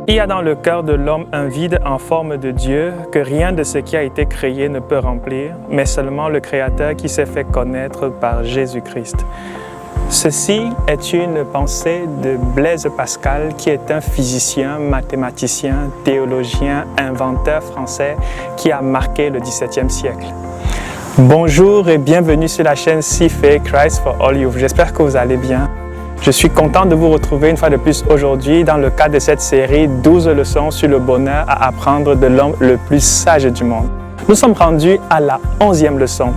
Il y a dans le cœur de l'homme un vide en forme de Dieu que rien de ce qui a été créé ne peut remplir, mais seulement le Créateur qui s'est fait connaître par Jésus-Christ. Ceci est une pensée de Blaise Pascal, qui est un physicien, mathématicien, théologien, inventeur français qui a marqué le XVIIe siècle. Bonjour et bienvenue sur la chaîne CFA Christ for All Youth. J'espère que vous allez bien. Je suis content de vous retrouver une fois de plus aujourd'hui dans le cadre de cette série 12 leçons sur le bonheur à apprendre de l'homme le plus sage du monde. Nous sommes rendus à la 11e leçon.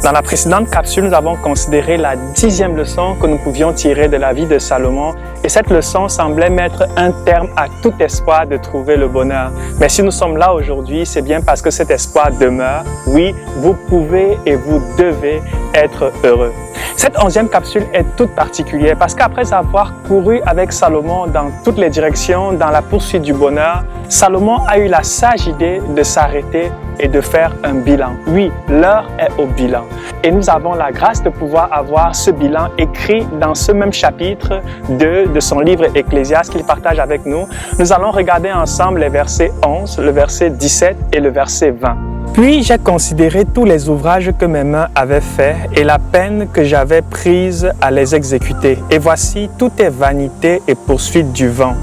Dans la précédente capsule, nous avons considéré la 10e leçon que nous pouvions tirer de la vie de Salomon et cette leçon semblait mettre un terme à tout espoir de trouver le bonheur. Mais si nous sommes là aujourd'hui, c'est bien parce que cet espoir demeure. Oui, vous pouvez et vous devez être heureux. Cette 11e capsule est toute particulière parce qu'après avoir couru avec Salomon dans toutes les directions, dans la poursuite du bonheur, Salomon a eu la sage idée de s'arrêter et de faire un bilan. Oui, l'heure est au bilan. Et nous avons la grâce de pouvoir avoir ce bilan écrit dans ce même chapitre de son livre Ecclésiaste qu'il partage avec nous. Nous allons regarder ensemble les versets 11, le verset 17 et le verset 20. Puis j'ai considéré tous les ouvrages que mes mains avaient faits et la peine que j'avais prise à les exécuter. Et voici, tout est vanité et poursuite du vent.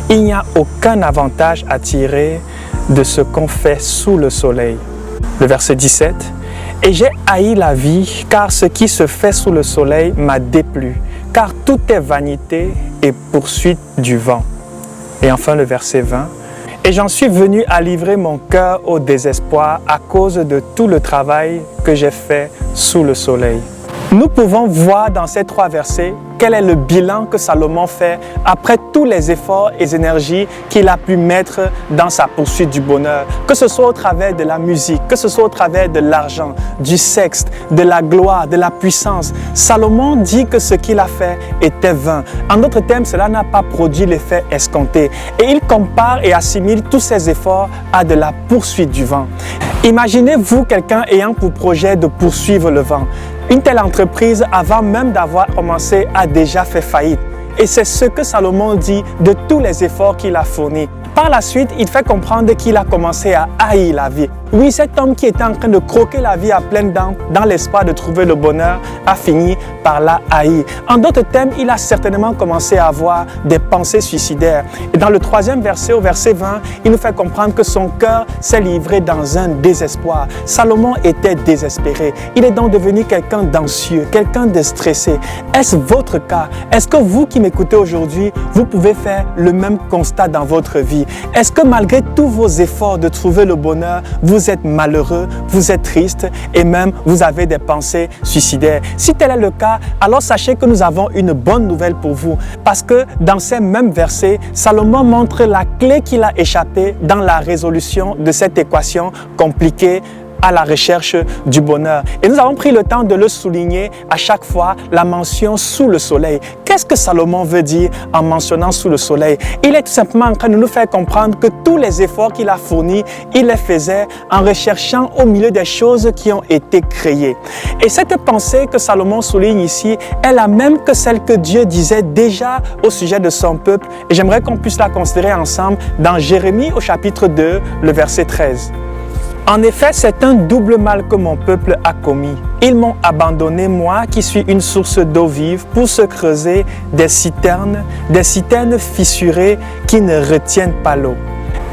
Il n'y a aucun avantage à tirer de ce qu'on fait sous le soleil. Le verset 17. Et j'ai haï la vie, car ce qui se fait sous le soleil m'a déplu, car tout est vanité et poursuite du vent. Et enfin le verset 20. Et j'en suis venu à livrer mon cœur au désespoir à cause de tout le travail que j'ai fait sous le soleil. Nous pouvons voir dans ces trois versets quel est le bilan que Salomon fait après tous les efforts et énergies qu'il a pu mettre dans sa poursuite du bonheur, que ce soit au travers de la musique, que ce soit au travers de l'argent, du sexe, de la gloire, de la puissance. Salomon dit que ce qu'il a fait était vain. En d'autres termes, cela n'a pas produit l'effet escompté. Et il compare et assimile tous ses efforts à de la poursuite du vent. Imaginez-vous quelqu'un ayant pour projet de poursuivre le vent. Une telle entreprise, avant même d'avoir commencé, a déjà fait faillite. Et c'est ce que Salomon dit de tous les efforts qu'il a fournis. Par la suite, il fait comprendre qu'il a commencé à haïr la vie. Oui, cet homme qui était en train de croquer la vie à pleines dents dans l'espoir de trouver le bonheur a fini par la haïr. En d'autres termes, il a certainement commencé à avoir des pensées suicidaires. Et dans le 3e verset, au verset 20, il nous fait comprendre que son cœur s'est livré dans un désespoir. Salomon était désespéré. Il est donc devenu quelqu'un d'anxieux, quelqu'un de stressé. Est-ce votre cas? Est-ce que vous qui m'écoutez aujourd'hui, vous pouvez faire le même constat dans votre vie? Est-ce que malgré tous vos efforts de trouver le bonheur, vous êtes malheureux, vous êtes triste et même vous avez des pensées suicidaires? Si tel est le cas, alors sachez que nous avons une bonne nouvelle pour vous. Parce que dans ces mêmes versets, Salomon montre la clé qu'il a échappée dans la résolution de cette équation compliquée à la recherche du bonheur. Et nous avons pris le temps de le souligner à chaque fois, la mention sous le soleil. Qu'est-ce que Salomon veut dire en mentionnant sous le soleil? Il est tout simplement en train de nous faire comprendre que tous les efforts qu'il a fournis, il les faisait en recherchant au milieu des choses qui ont été créées. Et cette pensée que Salomon souligne ici est la même que celle que Dieu disait déjà au sujet de son peuple. Et j'aimerais qu'on puisse la considérer ensemble dans Jérémie au chapitre 2, le verset 13. En effet, c'est un double mal que mon peuple a commis. Ils m'ont abandonné, moi qui suis une source d'eau vive, pour se creuser des citernes fissurées qui ne retiennent pas l'eau.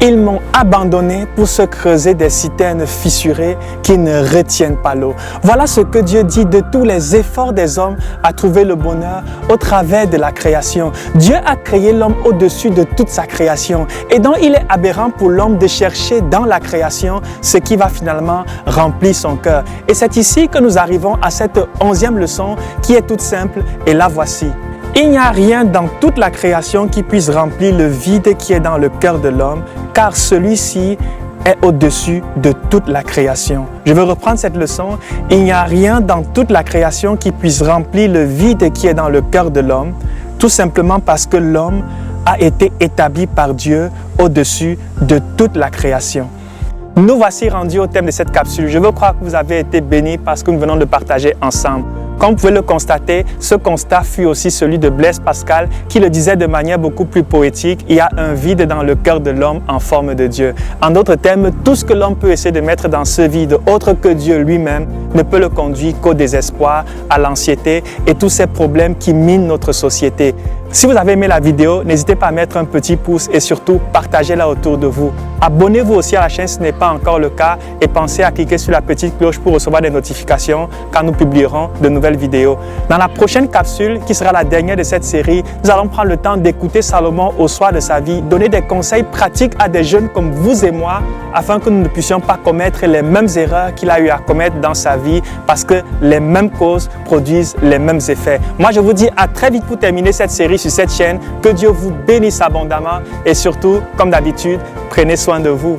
Ils m'ont abandonné pour se creuser des citernes fissurées qui ne retiennent pas l'eau. Voilà ce que Dieu dit de tous les efforts des hommes à trouver le bonheur au travers de la création. Dieu a créé l'homme au-dessus de toute sa création. Et donc il est aberrant pour l'homme de chercher dans la création ce qui va finalement remplir son cœur. Et c'est ici que nous arrivons à cette 11e leçon qui est toute simple et la voici. Il n'y a rien dans toute la création qui puisse remplir le vide qui est dans le cœur de l'homme, car celui-ci est au-dessus de toute la création. Je veux reprendre cette leçon. Il n'y a rien dans toute la création qui puisse remplir le vide qui est dans le cœur de l'homme, tout simplement parce que l'homme a été établi par Dieu au-dessus de toute la création. Nous voici rendus au thème de cette capsule. Je veux croire que vous avez été bénis parce que nous venons de partager ensemble. Comme vous pouvez le constater, ce constat fut aussi celui de Blaise Pascal qui le disait de manière beaucoup plus poétique, il y a un vide dans le cœur de l'homme en forme de Dieu. En d'autres termes, tout ce que l'homme peut essayer de mettre dans ce vide, autre que Dieu lui-même, ne peut le conduire qu'au désespoir, à l'anxiété et tous ces problèmes qui minent notre société. Si vous avez aimé la vidéo, n'hésitez pas à mettre un petit pouce et surtout partagez-la autour de vous. Abonnez-vous aussi à la chaîne si ce n'est pas encore le cas et pensez à cliquer sur la petite cloche pour recevoir des notifications quand nous publierons de nouvelles vidéos. Dans la prochaine capsule, qui sera la dernière de cette série, nous allons prendre le temps d'écouter Salomon au soir de sa vie, donner des conseils pratiques à des jeunes comme vous et moi afin que nous ne puissions pas commettre les mêmes erreurs qu'il a eu à commettre dans sa vie parce que les mêmes causes produisent les mêmes effets. Moi, je vous dis à très vite pour terminer cette série sur cette chaîne. Que Dieu vous bénisse abondamment et surtout, comme d'habitude, prenez soin de vous.